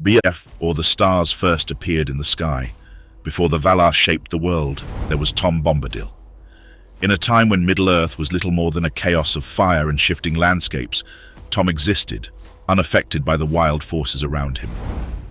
BF, or the stars first appeared in the sky. Before the Valar shaped the world, there was Tom Bombadil. In a time when Middle-earth was little more than a chaos of fire and shifting landscapes, Tom existed, unaffected by the wild forces around him.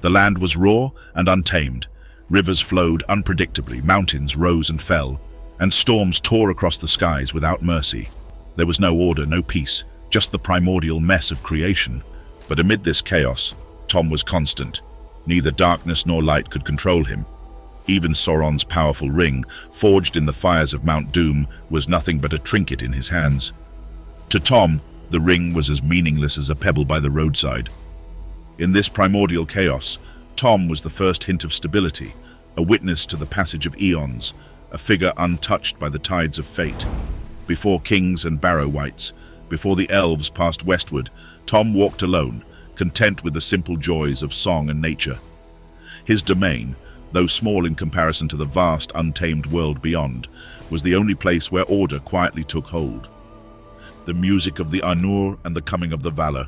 The land was raw and untamed. Rivers flowed unpredictably, mountains rose and fell, and storms tore across the skies without mercy. There was no order, no peace, just the primordial mess of creation. But amid this chaos, Tom was constant. Neither darkness nor light could control him. Even Sauron's powerful ring, forged in the fires of Mount Doom, was nothing but a trinket in his hands. To Tom, the ring was as meaningless as a pebble by the roadside. In this primordial chaos, Tom was the first hint of stability, a witness to the passage of eons, a figure untouched by the tides of fate. Before kings and barrow-wights, before the elves passed westward, Tom walked alone, content with the simple joys of song and nature. His domain, though small in comparison to the vast, untamed world beyond, was the only place where order quietly took hold. The music of the Ainur and the coming of the Valar.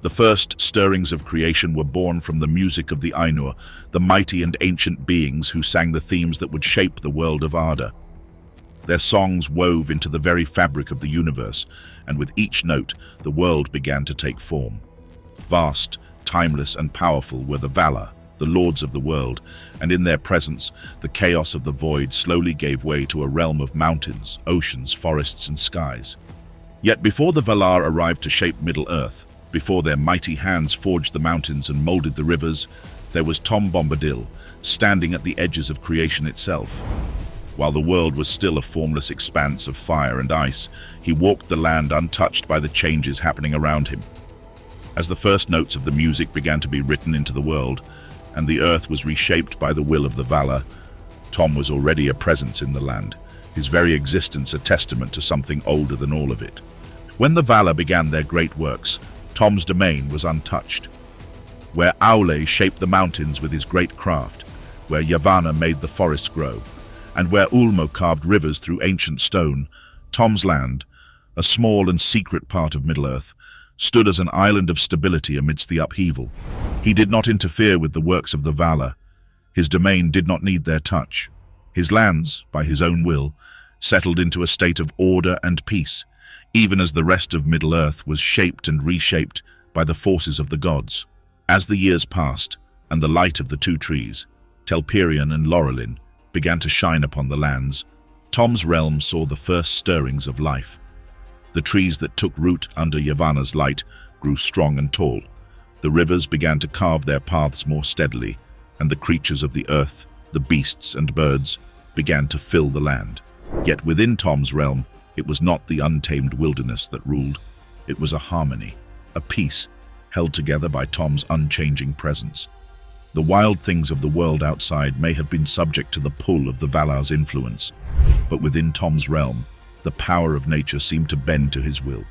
The first stirrings of creation were born from the music of the Ainur, the mighty and ancient beings who sang the themes that would shape the world of Arda. Their songs wove into the very fabric of the universe, and with each note, the world began to take form. Vast, timeless, and powerful were the Valar, the lords of the world, and in their presence, the chaos of the void slowly gave way to a realm of mountains, oceans, forests, and skies. Yet before the Valar arrived to shape Middle-earth, before their mighty hands forged the mountains and molded the rivers, there was Tom Bombadil, standing at the edges of creation itself. While the world was still a formless expanse of fire and ice, he walked the land untouched by the changes happening around him. As the first notes of the music began to be written into the world, and the earth was reshaped by the will of the Valar, Tom was already a presence in the land, his very existence a testament to something older than all of it. When the Valar began their great works, Tom's domain was untouched. Where Aule shaped the mountains with his great craft, where Yavanna made the forests grow, and where Ulmo carved rivers through ancient stone, Tom's land, a small and secret part of Middle-earth, stood as an island of stability amidst the upheaval. He did not interfere with the works of the Valar. His domain did not need their touch. His lands, by his own will, settled into a state of order and peace, even as the rest of Middle-earth was shaped and reshaped by the forces of the gods. As the years passed, and the light of the two trees, Telperion and Laurelin, began to shine upon the lands, Tom's realm saw the first stirrings of life. The trees that took root under Yavanna's light grew strong and tall. The rivers began to carve their paths more steadily, and the creatures of the earth, the beasts and birds, began to fill the land. Yet within Tom's realm, it was not the untamed wilderness that ruled. It was a harmony, a peace, held together by Tom's unchanging presence. The wild things of the world outside may have been subject to the pull of the Valar's influence, but within Tom's realm, the power of nature seemed to bend to his will,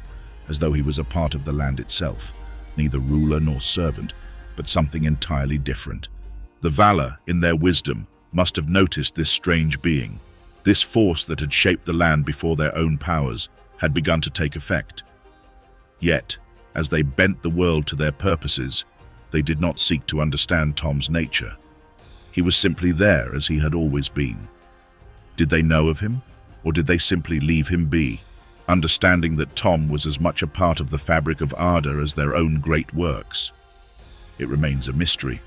as though he was a part of the land itself, neither ruler nor servant, but something entirely different. The Valar, in their wisdom, must have noticed this strange being. This force that had shaped the land before their own powers had begun to take effect. Yet, as they bent the world to their purposes, they did not seek to understand Tom's nature. He was simply there as he had always been. Did they know of him? Or did they simply leave him be, understanding that Tom was as much a part of the fabric of Arda as their own great works? It remains a mystery,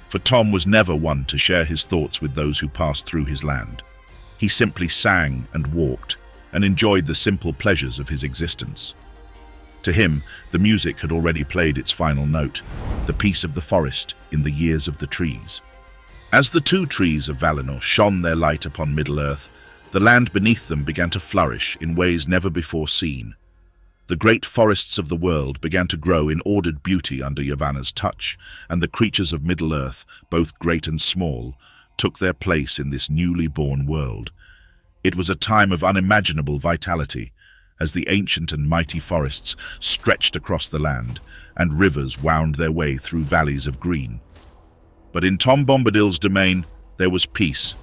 for Tom was never one to share his thoughts with those who passed through his land. He simply sang and walked, and enjoyed the simple pleasures of his existence. To him, the music had already played its final note, the peace of the forest in the years of the trees. As the two trees of Valinor shone their light upon Middle-earth, the land beneath them began to flourish in ways never before seen. The great forests of the world began to grow in ordered beauty under Yavanna's touch, and the creatures of Middle-earth, both great and small, took their place in this newly born world. It was a time of unimaginable vitality, as the ancient and mighty forests stretched across the land, and rivers wound their way through valleys of green. But in Tom Bombadil's domain, there was peace,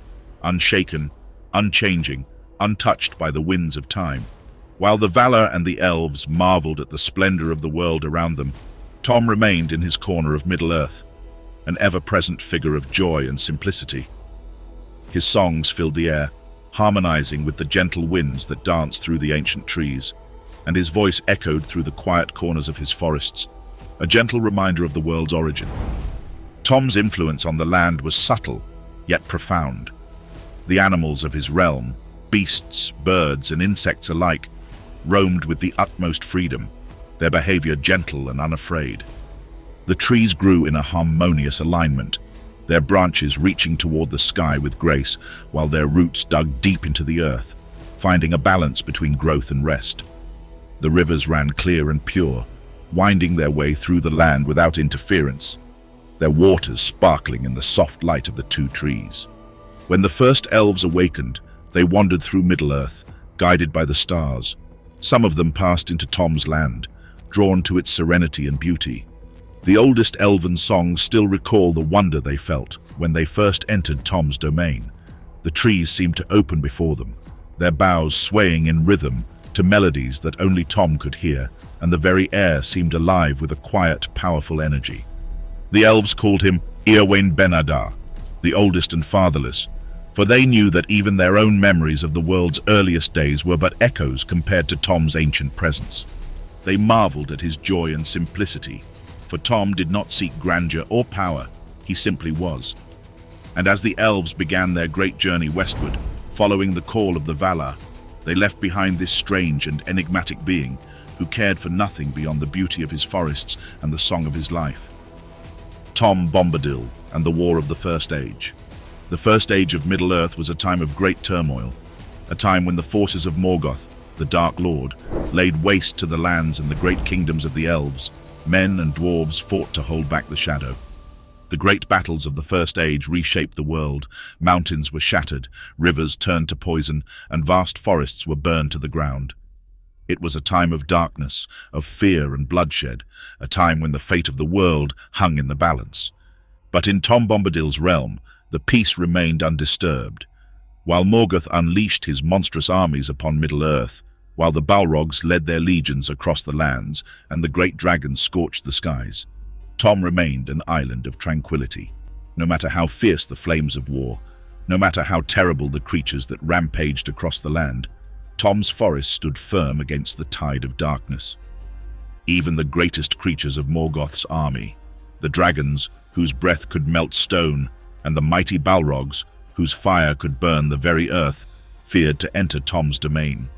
unshaken, unchanging, untouched by the winds of time. While the Valar and the elves marveled at the splendor of the world around them, Tom remained in his corner of Middle-earth. an ever-present figure of joy and simplicity. His songs filled the air, harmonizing with the gentle winds that danced through the ancient trees, and his voice echoed through the quiet corners of his forests, a gentle reminder of the world's origin. Tom's influence on the land was subtle, yet profound. The animals of his realm, beasts, birds, and insects alike, roamed with the utmost freedom, their behavior gentle and unafraid. The trees grew in a harmonious alignment, their branches reaching toward the sky with grace, while their roots dug deep into the earth, finding a balance between growth and rest. The rivers ran clear and pure, winding their way through the land without interference, their waters sparkling in the soft light of the two trees. When the first elves awakened, they wandered through Middle-earth, guided by the stars. Some of them passed into Tom's land, drawn to its serenity and beauty. The oldest elven songs still recall the wonder they felt when they first entered Tom's domain. The trees seemed to open before them, their boughs swaying in rhythm to melodies that only Tom could hear, and the very air seemed alive with a quiet, powerful energy. The elves called him Eowyn Ben-Adar, the oldest and fatherless, for they knew that even their own memories of the world's earliest days were but echoes compared to Tom's ancient presence. They marveled at his joy and simplicity, for Tom did not seek grandeur or power, he simply was. And as the elves began their great journey westward, following the call of the Valar, they left behind this strange and enigmatic being who cared for nothing beyond the beauty of his forests and the song of his life. Tom Bombadil and the War of the First Age. The First Age of Middle-earth was a time of great turmoil, a time when the forces of Morgoth, the Dark Lord, laid waste to the lands and the great kingdoms of the elves. Men and dwarves fought to hold back the shadow. The great battles of the First Age reshaped the world. Mountains were shattered, rivers turned to poison, and vast forests were burned to the ground. It was a time of darkness, of fear and bloodshed, a time when the fate of the world hung in the balance. But in Tom Bombadil's realm, the peace remained undisturbed. While Morgoth unleashed his monstrous armies upon Middle-earth, while the Balrogs led their legions across the lands and the great dragons scorched the skies, Tom remained an island of tranquility. No matter how fierce the flames of war, no matter how terrible the creatures that rampaged across the land, Tom's forest stood firm against the tide of darkness. Even the greatest creatures of Morgoth's army, the dragons, whose breath could melt stone, and the mighty Balrogs, whose fire could burn the very earth, feared to enter Tom's domain.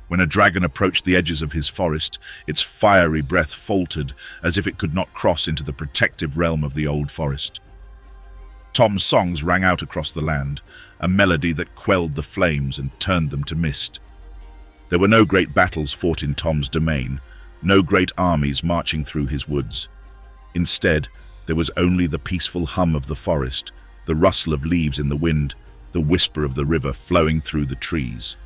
When a dragon approached the edges of his forest, its fiery breath faltered as if it could not cross into the protective realm of the old forest. Tom's songs rang out across the land, a melody that quelled the flames and turned them to mist. There were no great battles fought in Tom's domain, no great armies marching through his woods. Instead, there was only the peaceful hum of the forest, the rustle of leaves in the wind, the whisper of the river flowing through the trees.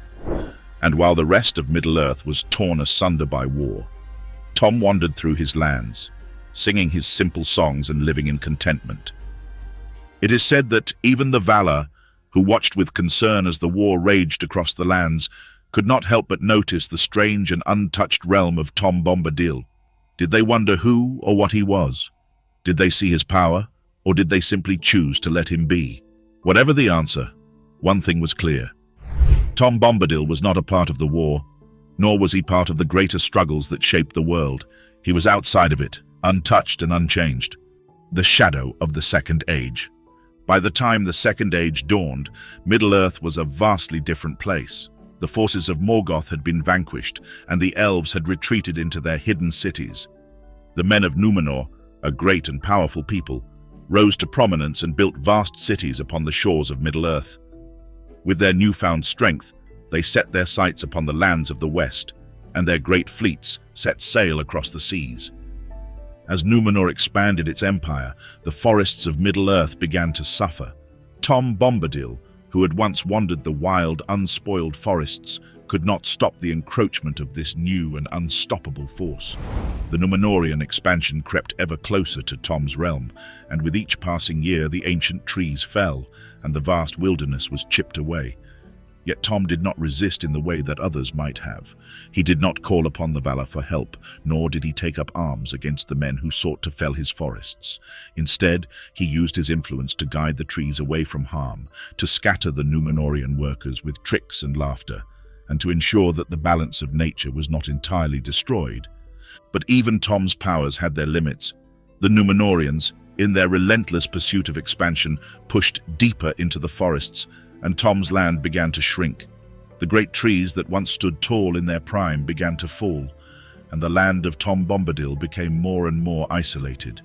And while the rest of Middle-earth was torn asunder by war, Tom wandered through his lands, singing his simple songs and living in contentment. It is said that even the Valar, who watched with concern as the war raged across the lands, could not help but notice the strange and untouched realm of Tom Bombadil. Did they wonder who or what he was? Did they see his power, or did they simply choose to let him be? Whatever the answer, one thing was clear. Tom Bombadil was not a part of the war, nor was he part of the greater struggles that shaped the world. He was outside of it, untouched and unchanged. The shadow of the Second Age. By the time the Second Age dawned, Middle-earth was a vastly different place. The forces of Morgoth had been vanquished, and the elves had retreated into their hidden cities. The men of Númenor, a great and powerful people, rose to prominence and built vast cities upon the shores of Middle-earth. With their newfound strength, they set their sights upon the lands of the West, and their great fleets set sail across the seas. As Númenor expanded its empire, the forests of Middle-earth began to suffer. Tom Bombadil, who had once wandered the wild, unspoiled forests, could not stop the encroachment of this new and unstoppable force. The Númenorian expansion crept ever closer to Tom's realm, and with each passing year the ancient trees fell, and the vast wilderness was chipped away. Yet Tom did not resist in the way that others might have. He did not call upon the Valar for help, nor did he take up arms against the men who sought to fell his forests. Instead, he used his influence to guide the trees away from harm, to scatter the Númenórean workers with tricks and laughter, and to ensure that the balance of nature was not entirely destroyed. But even Tom's powers had their limits. The Númenóreans, in their relentless pursuit of expansion, pushed deeper into the forests, and Tom's land began to shrink. The great trees that once stood tall in their prime began to fall, and the land of Tom Bombadil became more and more isolated.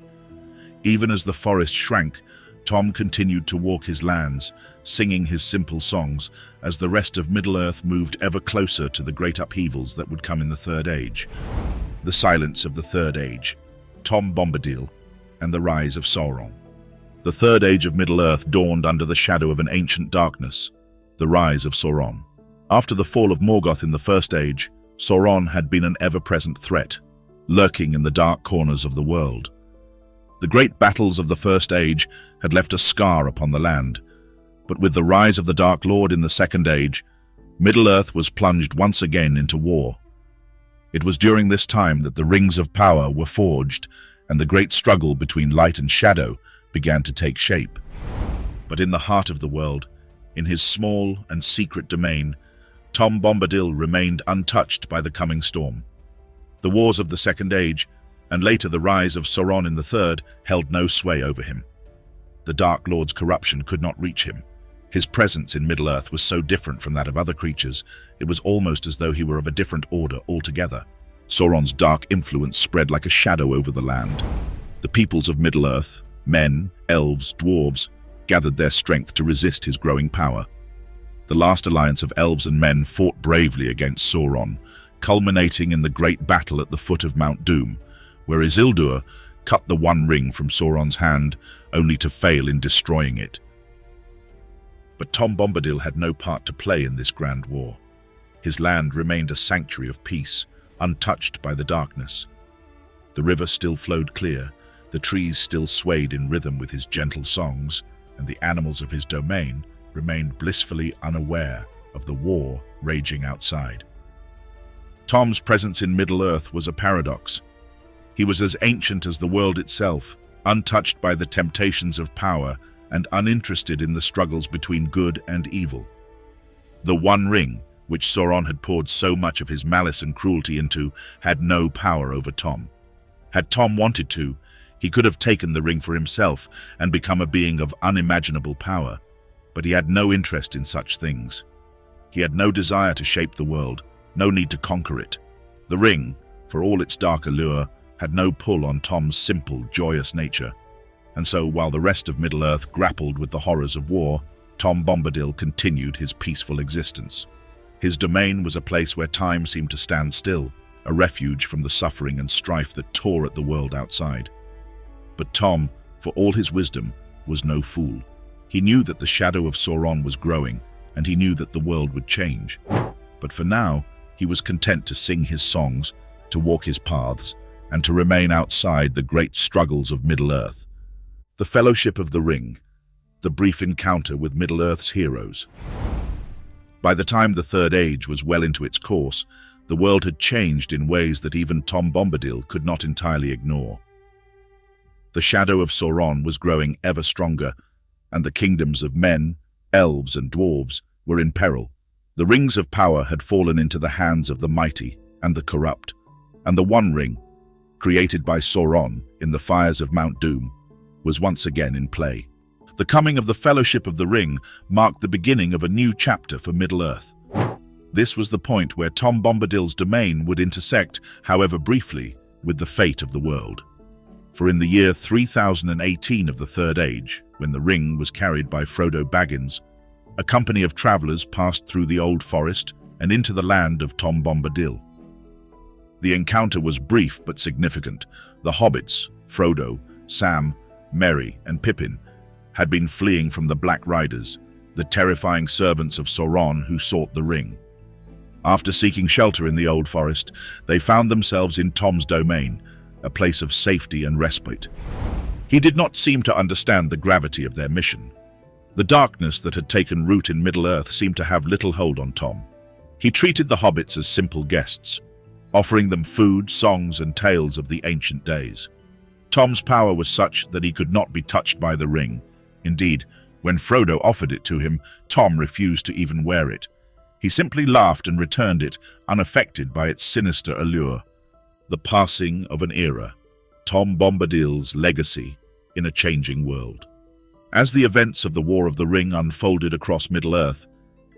Even as the forest shrank, Tom continued to walk his lands, singing his simple songs, as the rest of Middle-earth moved ever closer to the great upheavals that would come in the Third Age. The silence of the Third Age, Tom Bombadil, and the rise of Sauron. The Third Age of Middle-earth dawned under the shadow of an ancient darkness, the rise of Sauron. After the fall of Morgoth in the First Age, Sauron had been an ever-present threat, lurking in the dark corners of the world. The great battles of the First Age had left a scar upon the land, but with the rise of the Dark Lord in the Second Age, Middle-earth was plunged once again into war. It was during this time that the rings of power were forged, and the great struggle between light and shadow began to take shape. But in the heart of the world, in his small and secret domain, Tom Bombadil remained untouched by the coming storm. The wars of the Second Age, and later the rise of Sauron in the Third, held no sway over him. The Dark Lord's corruption could not reach him. His presence in Middle-earth was so different from that of other creatures, it was almost as though he were of a different order altogether. Sauron's dark influence spread like a shadow over the land. The peoples of Middle-earth, men, elves, dwarves, gathered their strength to resist his growing power. The last alliance of elves and men fought bravely against Sauron, culminating in the great battle at the foot of Mount Doom, where Isildur cut the One Ring from Sauron's hand, only to fail in destroying it. But Tom Bombadil had no part to play in this grand war. His land remained a sanctuary of peace, untouched by the darkness. The river still flowed clear, the trees still swayed in rhythm with his gentle songs, and the animals of his domain remained blissfully unaware of the war raging outside. Tom's presence in Middle-earth was a paradox. He was as ancient as the world itself, untouched by the temptations of power and uninterested in the struggles between good and evil. The One Ring, which Sauron had poured so much of his malice and cruelty into, had no power over Tom. Had Tom wanted to, he could have taken the ring for himself and become a being of unimaginable power, but he had no interest in such things. He had no desire to shape the world, no need to conquer it. The ring, for all its dark allure, had no pull on Tom's simple, joyous nature. And so, while the rest of Middle-earth grappled with the horrors of war, Tom Bombadil continued his peaceful existence. His domain was a place where time seemed to stand still, a refuge from the suffering and strife that tore at the world outside. But Tom, for all his wisdom, was no fool. He knew that the shadow of Sauron was growing, and he knew that the world would change. But for now, he was content to sing his songs, to walk his paths, and to remain outside the great struggles of Middle-earth. The Fellowship of the Ring, the brief encounter with Middle-earth's heroes. By the time the Third Age was well into its course, the world had changed in ways that even Tom Bombadil could not entirely ignore. The shadow of Sauron was growing ever stronger, and the kingdoms of men, elves, and dwarves were in peril. The rings of power had fallen into the hands of the mighty and the corrupt, and the One Ring, created by Sauron in the fires of Mount Doom, was once again in play. The coming of the Fellowship of the Ring marked the beginning of a new chapter for Middle-earth. This was the point where Tom Bombadil's domain would intersect, however briefly, with the fate of the world. For in the year 3018 of the Third Age, when the ring was carried by Frodo Baggins, a company of travelers passed through the Old Forest and into the land of Tom Bombadil. The encounter was brief but significant. The hobbits, Frodo, Sam, Merry, and Pippin, had been fleeing from the Black Riders, the terrifying servants of Sauron who sought the ring. After seeking shelter in the Old Forest, they found themselves in Tom's domain, a place of safety and respite. He did not seem to understand the gravity of their mission. The darkness that had taken root in Middle-earth seemed to have little hold on Tom. He treated the hobbits as simple guests, offering them food, songs, and tales of the ancient days. Tom's power was such that he could not be touched by the ring. Indeed, when Frodo offered it to him, Tom refused to even wear it. He simply laughed and returned it, unaffected by its sinister allure. The passing of an era. Tom Bombadil's legacy in a changing world. As the events of the War of the Ring unfolded across Middle-earth,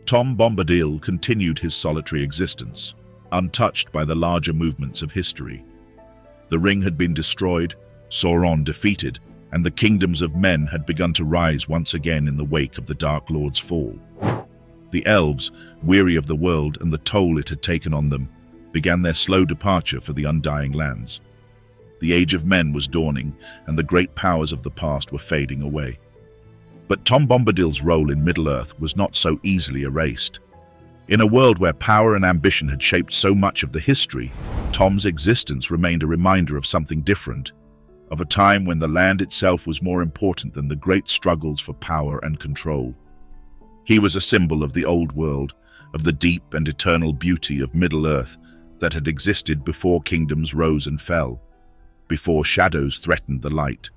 Tom Bombadil continued his solitary existence, untouched by the larger movements of history. The ring had been destroyed, Sauron defeated, and the kingdoms of men had begun to rise once again in the wake of the Dark Lord's fall. The elves, weary of the world and the toll it had taken on them, began their slow departure for the undying lands. The age of men was dawning, and the great powers of the past were fading away. But Tom Bombadil's role in Middle-earth was not so easily erased. In a world where power and ambition had shaped so much of the history, Tom's existence remained a reminder of something different, of a time when the land itself was more important than the great struggles for power and control. He was a symbol of the old world, of the deep and eternal beauty of Middle-earth that had existed before kingdoms rose and fell, before shadows threatened the light.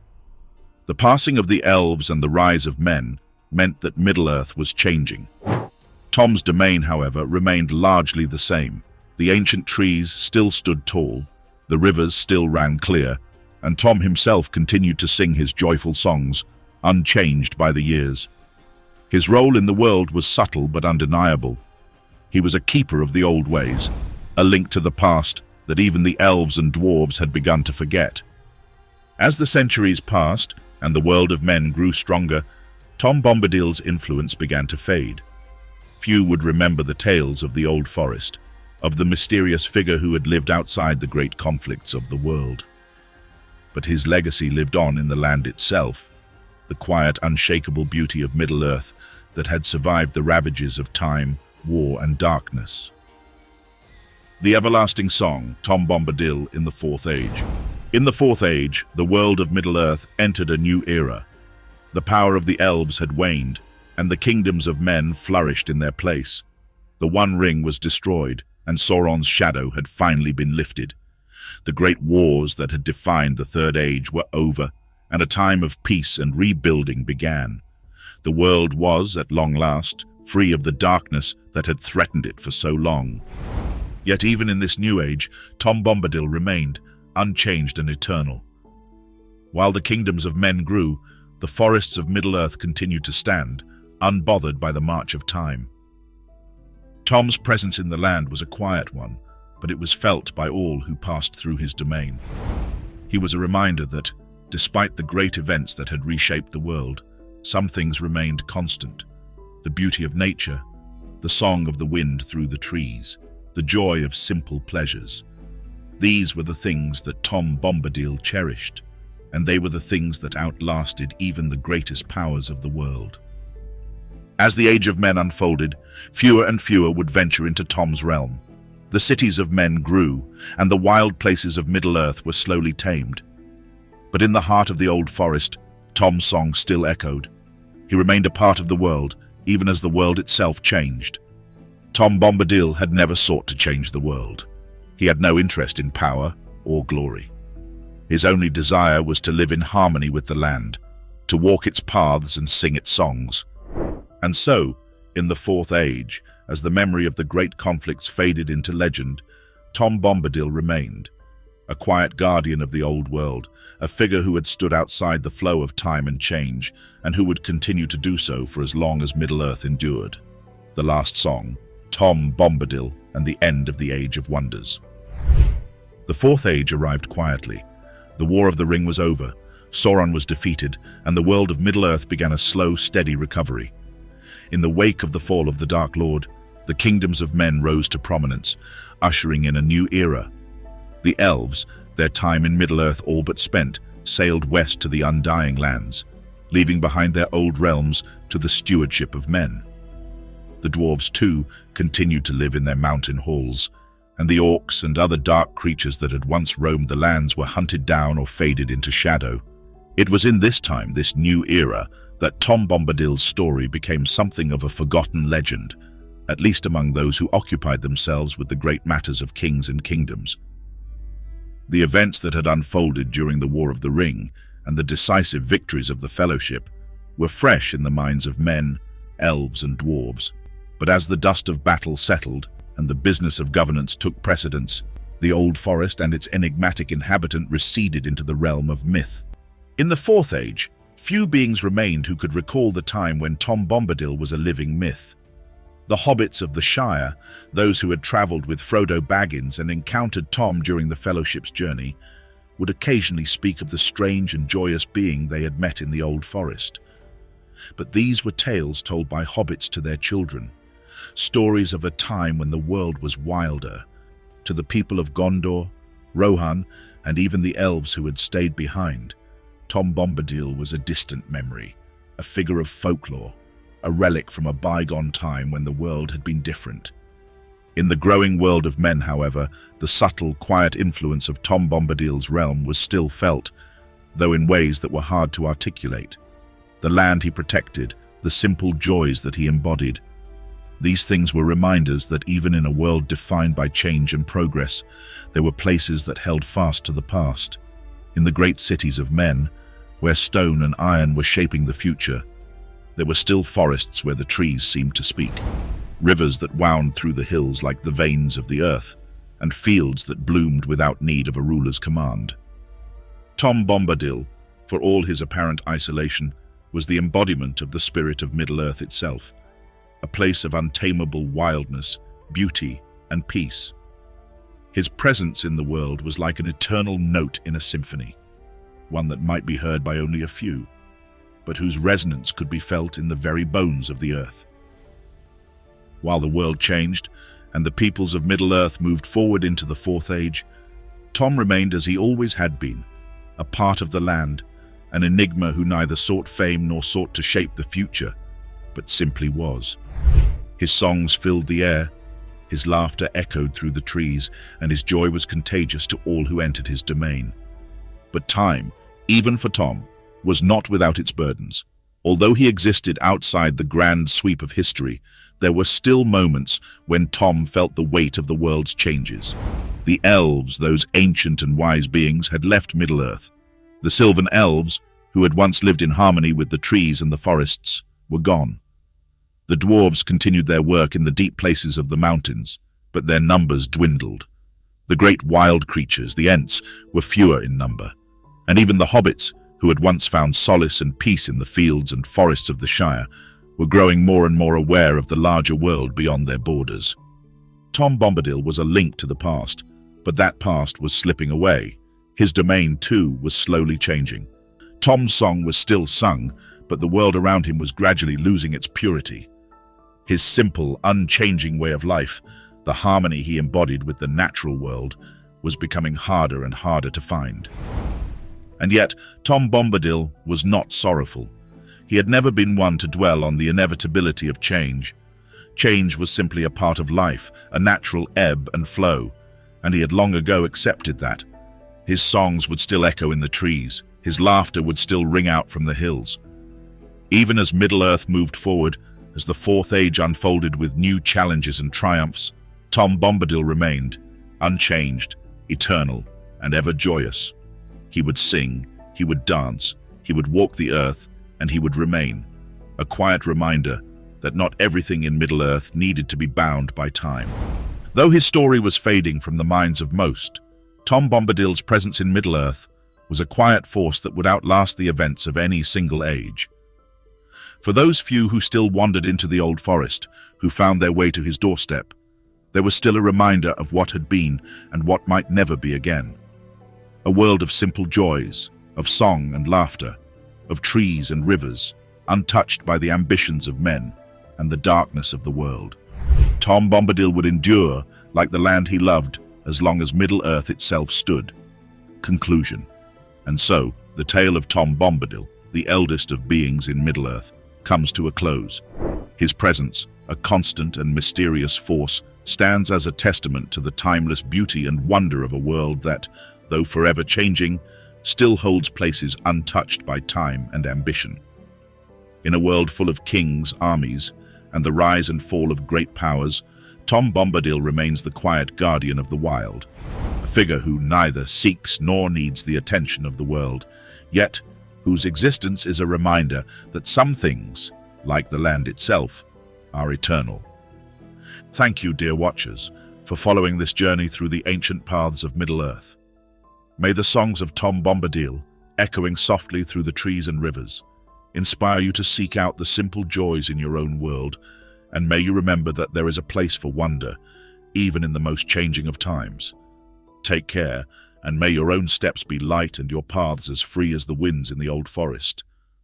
The passing of the elves and the rise of men meant that Middle-earth was changing. Tom's domain, however, remained largely the same. The ancient trees still stood tall, the rivers still ran clear, and Tom himself continued to sing his joyful songs, unchanged by the years. His role in the world was subtle but undeniable. He was a keeper of the old ways, a link to the past that even the elves and dwarves had begun to forget. As the centuries passed and the world of men grew stronger, Tom Bombadil's influence began to fade. Few would remember the tales of the old forest, of the mysterious figure who had lived outside the great conflicts of the world. But his legacy lived on in the land itself, the quiet, unshakable beauty of Middle-earth that had survived the ravages of time, war, and darkness. The everlasting song, Tom Bombadil in the Fourth Age. In the Fourth Age, the world of Middle-earth entered a new era. The power of the elves had waned, and the kingdoms of men flourished in their place. The One Ring was destroyed, and Sauron's shadow had finally been lifted. The great wars that had defined the Third Age were over, and a time of peace and rebuilding began. The world was, at long last, free of the darkness that had threatened it for so long. Yet even in this new age, Tom Bombadil remained, unchanged and eternal. While the kingdoms of men grew, the forests of Middle-earth continued to stand, unbothered by the march of time. Tom's presence in the land was a quiet one, but it was felt by all who passed through his domain. He was a reminder that, despite the great events that had reshaped the world, some things remained constant. The beauty of nature, the song of the wind through the trees, the joy of simple pleasures. These were the things that Tom Bombadil cherished, and they were the things that outlasted even the greatest powers of the world. As the Age of Men unfolded, fewer and fewer would venture into Tom's realm. The cities of men grew, and the wild places of Middle-earth were slowly tamed. But in the heart of the old forest, Tom's song still echoed. He remained a part of the world, even as the world itself changed. Tom Bombadil had never sought to change the world. He had no interest in power or glory. His only desire was to live in harmony with the land, to walk its paths and sing its songs. And so, in the Fourth Age, as the memory of the great conflicts faded into legend, Tom Bombadil remained, a quiet guardian of the old world, a figure who had stood outside the flow of time and change, and who would continue to do so for as long as Middle-earth endured. The last song, Tom Bombadil and the End of the Age of Wonders. The Fourth Age arrived quietly. The War of the Ring was over, Sauron was defeated, and the world of Middle-earth began a slow, steady recovery. In the wake of the fall of the Dark Lord, the kingdoms of men rose to prominence, ushering in a new era. The elves, their time in Middle-earth all but spent, sailed west to the undying lands, leaving behind their old realms to the stewardship of men. The dwarves, too, continued to live in their mountain halls, and the orcs and other dark creatures that had once roamed the lands were hunted down or faded into shadow. It was in this time, this new era, that Tom Bombadil's story became something of a forgotten legend, at least among those who occupied themselves with the great matters of kings and kingdoms. The events that had unfolded during the War of the Ring and the decisive victories of the Fellowship were fresh in the minds of men, elves and dwarves. But as the dust of battle settled and the business of governance took precedence, the old forest and its enigmatic inhabitant receded into the realm of myth. In the Fourth Age, few beings remained who could recall the time when Tom Bombadil was a living myth. The hobbits of the Shire, those who had travelled with Frodo Baggins and encountered Tom during the Fellowship's journey, would occasionally speak of the strange and joyous being they had met in the old forest. But these were tales told by hobbits to their children, stories of a time when the world was wilder. To the people of Gondor, Rohan, and even the elves who had stayed behind, Tom Bombadil was a distant memory, a figure of folklore, a relic from a bygone time when the world had been different. In the growing world of men, however, the subtle, quiet influence of Tom Bombadil's realm was still felt, though in ways that were hard to articulate. The land he protected, the simple joys that he embodied. These things were reminders that even in a world defined by change and progress, there were places that held fast to the past. In the great cities of men, where stone and iron were shaping the future, there were still forests where the trees seemed to speak, rivers that wound through the hills like the veins of the earth, and fields that bloomed without need of a ruler's command. Tom Bombadil, for all his apparent isolation, was the embodiment of the spirit of Middle-earth itself, a place of untamable wildness, beauty, and peace. His presence in the world was like an eternal note in a symphony, one that might be heard by only a few, but whose resonance could be felt in the very bones of the earth. While the world changed, and the peoples of Middle-earth moved forward into the Fourth Age, Tom remained as he always had been, a part of the land, an enigma who neither sought fame nor sought to shape the future, but simply was. His songs filled the air, his laughter echoed through the trees, and his joy was contagious to all who entered his domain. But time, even for Tom, was not without its burdens. Although he existed outside the grand sweep of history, there were still moments when Tom felt the weight of the world's changes. The elves, those ancient and wise beings, had left Middle-earth. The Sylvan elves, who had once lived in harmony with the trees and the forests, were gone. The dwarves continued their work in the deep places of the mountains, but their numbers dwindled. The great wild creatures, the Ents, were fewer in number, and even the hobbits, who had once found solace and peace in the fields and forests of the Shire, were growing more and more aware of the larger world beyond their borders. Tom Bombadil was a link to the past, but that past was slipping away. His domain, too, was slowly changing. Tom's song was still sung, but the world around him was gradually losing its purity. His simple, unchanging way of life, the harmony he embodied with the natural world, was becoming harder and harder to find. And yet, Tom Bombadil was not sorrowful. He had never been one to dwell on the inevitability of change. Change was simply a part of life, a natural ebb and flow, and he had long ago accepted that. His songs would still echo in the trees, his laughter would still ring out from the hills. Even as Middle-earth moved forward, as the Fourth Age unfolded with new challenges and triumphs, Tom Bombadil remained, unchanged, eternal, and ever joyous. He would sing, he would dance, he would walk the earth, and he would remain, a quiet reminder that not everything in Middle-earth needed to be bound by time. Though his story was fading from the minds of most, Tom Bombadil's presence in Middle-earth was a quiet force that would outlast the events of any single age. For those few who still wandered into the old forest, who found their way to his doorstep, there was still a reminder of what had been and what might never be again. A world of simple joys, of song and laughter, of trees and rivers, untouched by the ambitions of men and the darkness of the world. Tom Bombadil would endure, like the land he loved, as long as Middle-earth itself stood. Conclusion. And so, the tale of Tom Bombadil, the eldest of beings in Middle-earth, comes to a close. His presence, a constant and mysterious force, stands as a testament to the timeless beauty and wonder of a world that, though forever changing, still holds places untouched by time and ambition. In a world full of kings, armies, and the rise and fall of great powers, Tom Bombadil remains the quiet guardian of the wild, a figure who neither seeks nor needs the attention of the world, yet whose existence is a reminder that some things, like the land itself, are eternal. Thank you, dear watchers, for following this journey through the ancient paths of Middle-earth. May the songs of Tom Bombadil, echoing softly through the trees and rivers, inspire you to seek out the simple joys in your own world, and may you remember that there is a place for wonder, even in the most changing of times. Take care, and may your own steps be light and your paths as free as the winds in the old forest.